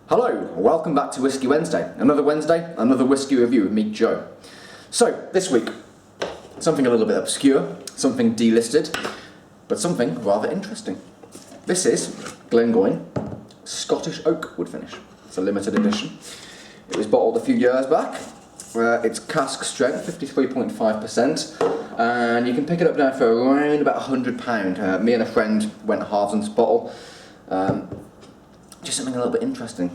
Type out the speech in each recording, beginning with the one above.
Hello, welcome back to Whisky Wednesday. Another Wednesday, another whisky review with me, Joe. So, this week, something a little bit obscure, something delisted, but something rather interesting. This is Glengoyne Scottish Oak Wood Finish. It's a limited edition. It was bottled a few years back. It's cask strength, 53.5%, and you can pick it up now for around about £100. Me and a friend went halves on this bottle. Just something a little bit interesting.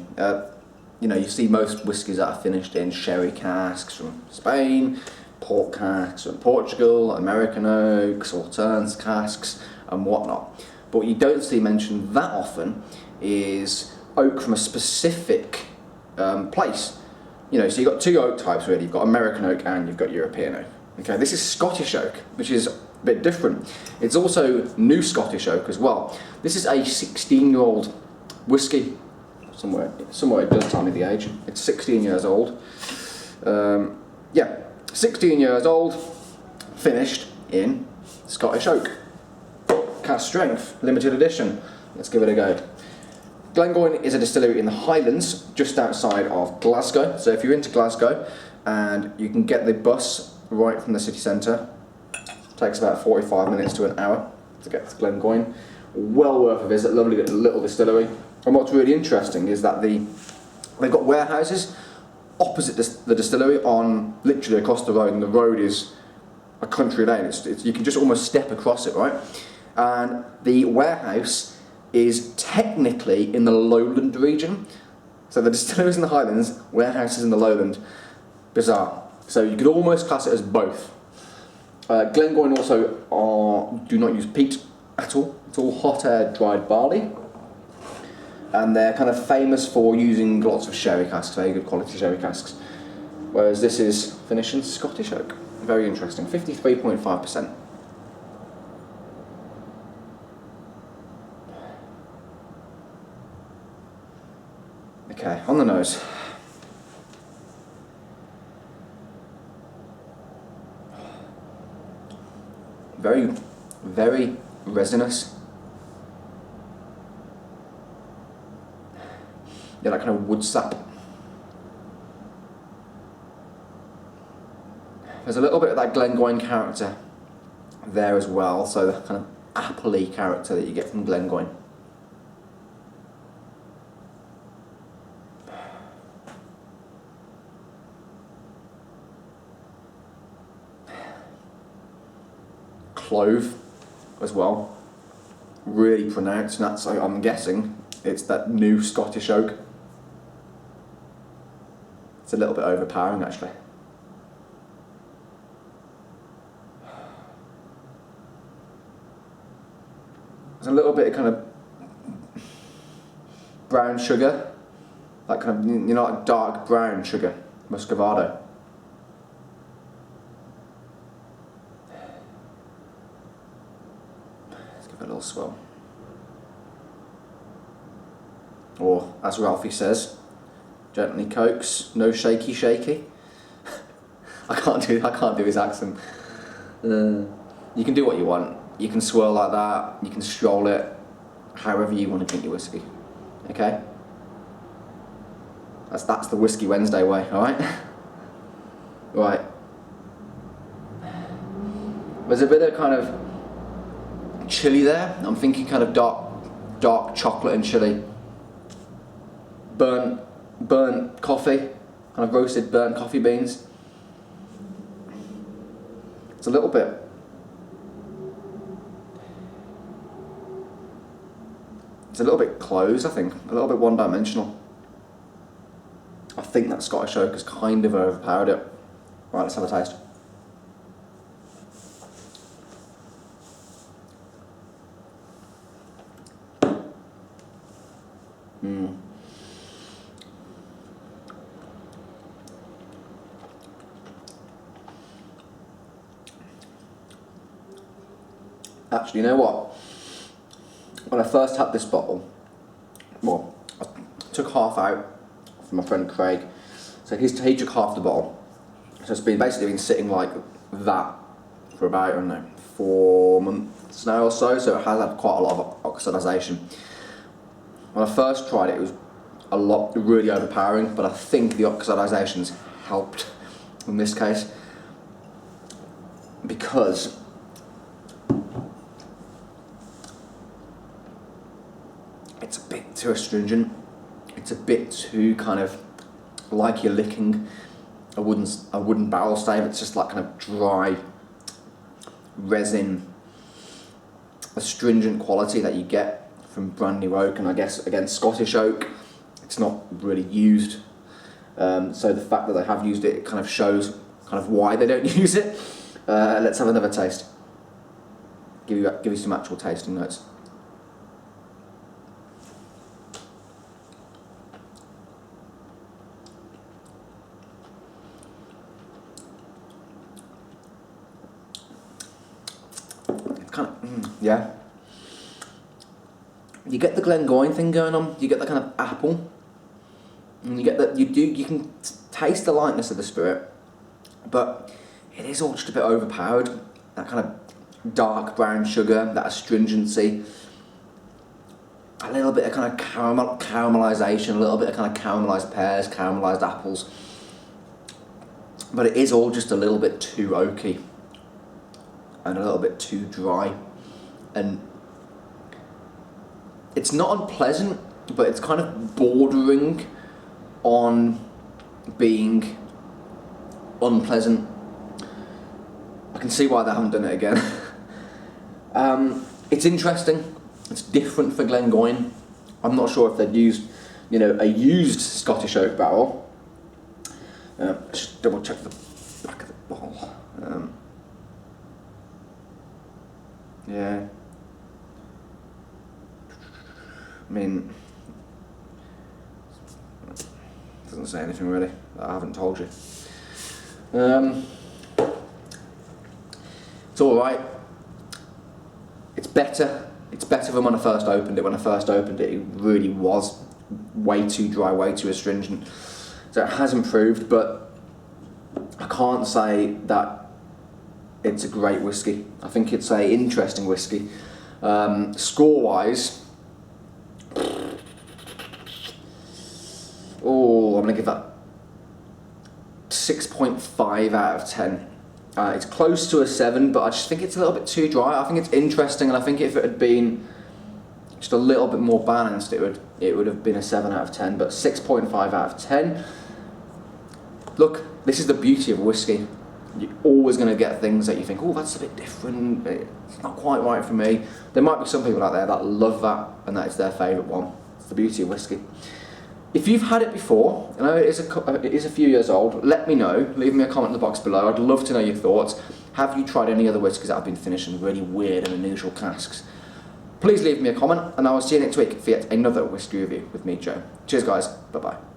You know, you see most whiskies that are finished in sherry casks from Spain, port casks from Portugal, American oaks, Sauternes casks, and whatnot. But what you don't see mentioned that often is oak from a specific place. You know, so you've got two oak types really. You've got American oak and you've got European oak. Okay, this is Scottish oak, which is a bit different. It's also new Scottish oak as well. This is a 16-year-old whiskey. Somewhere it does tell me the age. It's 16 years old. Yeah, 16 years old, finished in Scottish oak. Cask strength, limited edition. Let's give it a go. Glengoyne is a distillery in the Highlands, just outside of Glasgow. So if you're into Glasgow, and you can get the bus right from the city centre, takes about 45 minutes to an hour to get to Glengoyne. Well worth a visit, lovely little distillery. And what's really interesting is that they've got warehouses opposite the distillery on literally across the road, and the road is a country lane. You can just almost step across it, right? And the warehouse is technically in the lowland region. So the distillery is in the Highlands, warehouse is in the lowland. Bizarre. So you could almost class it as both. Glengoyne also do not use peat at all. It's all hot air dried barley. And they're kind of famous for using lots of sherry casks, very good quality sherry casks. Whereas this is finished in Scottish oak. Very interesting, 53.5%. Okay, on the nose. Very, very resinous. Yeah, that kind of wood sap. There's a little bit of that Glengoyne character there as well, so the kind of appley character that you get from Glengoyne. Clove as well, really pronounced, and that's, I'm guessing, it's that new Scottish oak. It's a little bit overpowering actually. There's a little bit of kind of brown sugar, that kind of, you know, like dark brown sugar, muscovado. Let's give it a little swirl. Or, as Ralphie says, gently coax, no shaky shaky. I can't do his accent. You can do what you want. You can swirl like that, you can stroll it, however you want to drink your whiskey. Okay? That's the Whisky Wednesday way, alright? Right. There's a bit of kind of chili there. I'm thinking kind of dark chocolate and chili. Burnt coffee, kind of roasted burnt coffee beans. It's a little bit closed, I think, a little bit one-dimensional. I think that Scottish oak has kind of overpowered it. Right, let's have a taste. Actually, you know what? When I first had this bottle, well, I took half out from my friend Craig. So he took half the bottle. So it's basically been sitting like that for about, I don't know, 4 months now or so. So it has had quite a lot of oxidisation. When I first tried it, a lot, really overpowering, but I think the oxidization's helped in this case, because it's a bit too astringent. It's a bit too kind of like you're licking a wooden barrel stave. It's just like kind of dry resin, astringent quality that you get from brand new oak, and I guess again Scottish oak, it's not really used. So the fact that they have used it, it kind of shows kind of why they don't use it. Let's have another taste. Give you some actual tasting notes. It's kind of yeah. You get the Glengoyne thing going on. You get the kind of apple, and you get that you can taste the lightness of the spirit, but it is all just a bit overpowered. That kind of dark brown sugar, that astringency, a little bit of kind of caramelization, a little bit of kind of caramelized pears, caramelized apples, but it is all just a little bit too oaky and a little bit too dry, and it's not unpleasant, but it's kind of bordering on being unpleasant. I can see why they haven't done it again. It's interesting. It's different for Glengoyne. I'm not sure if they'd used, a used Scottish oak barrel. Just double check the back of the bottle. Yeah. I mean, it doesn't say anything really that I haven't told you. It's alright. It's better. It's better than when I first opened it. When I first opened it, it really was way too dry, way too astringent. So it has improved, but I can't say that it's a great whiskey. I think it's an interesting whiskey. Score-wise, I'm going to give that 6.5 out of 10. It's close to a 7, but I just think it's a little bit too dry. I think it's interesting, and I think if it had been just a little bit more balanced, it would have been a 7 out of 10, but 6.5 out of 10. Look, this is the beauty of whiskey. You're always going to get things that you think, oh, that's a bit different, it's not quite right for me. There might be some people out there that love that, and that is their favourite one. It's the beauty of whiskey. If you've had it before, I know it is a few years old, let me know. Leave me a comment in the box below. I'd love to know your thoughts. Have you tried any other whiskies that have been finished in really weird and unusual casks? Please leave me a comment, and I will see you next week for yet another whiskey review with me, Joe. Cheers, guys. Bye-bye.